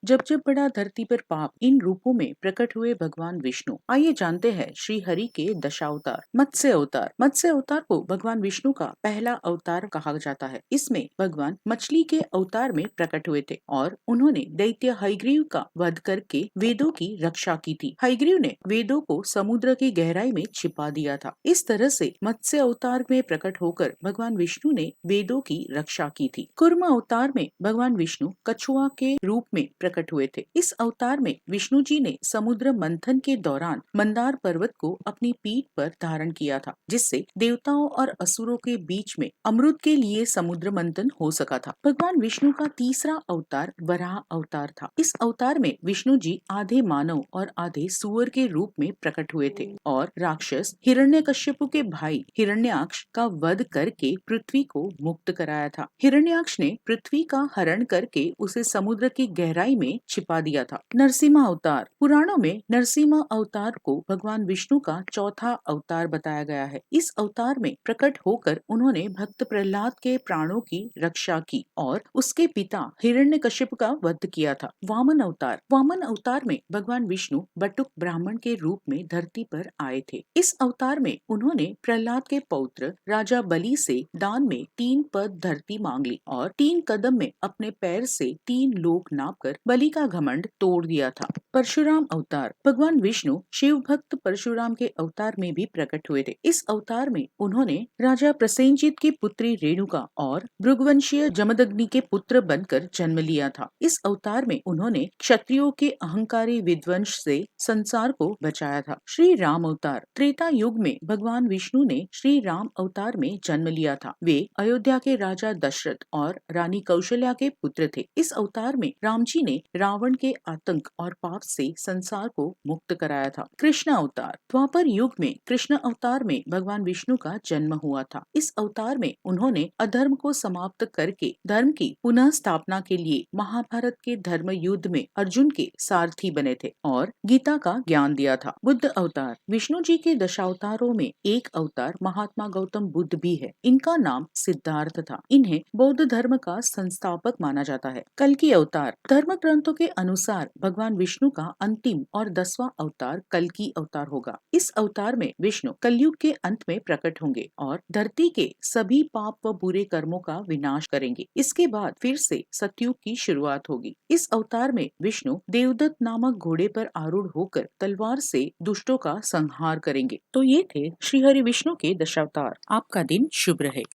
जब जब बड़ा धरती पर पाप, इन रूपों में प्रकट हुए भगवान विष्णु। आइए जानते हैं श्री हरि के दशावतार। मत्स्य अवतार। मत्स्य अवतार को भगवान विष्णु का पहला अवतार कहा जाता है। इसमें भगवान मछली के अवतार में प्रकट हुए थे और उन्होंने दैत्य हयग्रीव का वध करके वेदों की रक्षा की थी। हयग्रीव ने वेदों को समुद्र की गहराई में छिपा दिया था। इस तरह से मत्स्य अवतार में प्रकट होकर भगवान विष्णु ने वेदों की रक्षा की थी। कूर्म अवतार में भगवान विष्णु कछुआ के रूप में प्रकट हुए थे। इस अवतार में विष्णु जी ने समुद्र मंथन के दौरान मंदार पर्वत को अपनी पीठ पर धारण किया था, जिससे देवताओं और असुरों के बीच में अमृत के लिए समुद्र मंथन हो सका था। भगवान विष्णु का तीसरा अवतार वराह अवतार था। इस अवतार में विष्णु जी आधे मानव और आधे सुअर के रूप में प्रकट हुए थे और राक्षस हिरण्यकश्यप के भाई हिरण्याक्ष का वध करके पृथ्वी को मुक्त कराया था। हिरण्याक्ष ने पृथ्वी का हरण करके उसे समुद्र की गहराई में छिपा दिया था। नरसिम्हा अवतार। पुराणों में नरसिम्हा अवतार को भगवान विष्णु का चौथा अवतार बताया गया है। इस अवतार में प्रकट होकर उन्होंने भक्त प्रहलाद के प्राणों की रक्षा की और उसके पिता हिरण्यकश्यप का वध किया था। वामन अवतार। वामन अवतार में भगवान विष्णु बटुक ब्राह्मण के रूप में धरती पर आए थे। इस अवतार में उन्होंने प्रहलाद के पौत्र राजा बलि से दान में 3 पद धरती मांग ली और 3 कदम में अपने पैर से 3 लोक नापकर बलि का घमंड तोड़ दिया था। परशुराम अवतार। भगवान विष्णु शिव भक्त परशुराम के अवतार में भी प्रकट हुए थे। इस अवतार में उन्होंने राजा प्रसेनजीत की पुत्री रेणुका और भृगुवंशीय जमदग्नि के पुत्र बनकर जन्म लिया था। इस अवतार में उन्होंने क्षत्रियों के अहंकारी विध्वंस से संसार को बचाया था। श्री राम अवतार। त्रेता युग में भगवान विष्णु ने श्री राम अवतार में जन्म लिया था। वे अयोध्या के राजा दशरथ और रानी कौशल्या के पुत्र थे। इस अवतार में राम जी ने रावण के आतंक और पाप से संसार को मुक्त कराया था। कृष्ण अवतार। द्वापर युग में कृष्ण अवतार में भगवान विष्णु का जन्म हुआ था। इस अवतार में उन्होंने अधर्म को समाप्त करके धर्म की पुनः स्थापना के लिए महाभारत के धर्म युद्ध में अर्जुन के सारथी बने थे और गीता का ज्ञान दिया था। बुद्ध अवतार। विष्णु जी के दशावतारों में एक अवतार महात्मा गौतम बुद्ध भी है। इनका नाम सिद्धार्थ था। इन्हें बौद्ध धर्म का संस्थापक माना जाता है। कल्कि अवतार। धर्म ग्रंथों के अनुसार भगवान विष्णु का अंतिम और 10वां अवतार कल्कि अवतार होगा। इस अवतार में विष्णु कलयुग के अंत में प्रकट होंगे और धरती के सभी पाप व बुरे कर्मों का विनाश करेंगे। इसके बाद फिर से सतयुग की शुरुआत होगी। इस अवतार में विष्णु देवदत्त नामक घोड़े पर आरूढ़ होकर तलवार से दुष्टों का संहार करेंगे। तो ये थे श्री हरि विष्णु के दशावतार। आपका दिन शुभ रहे।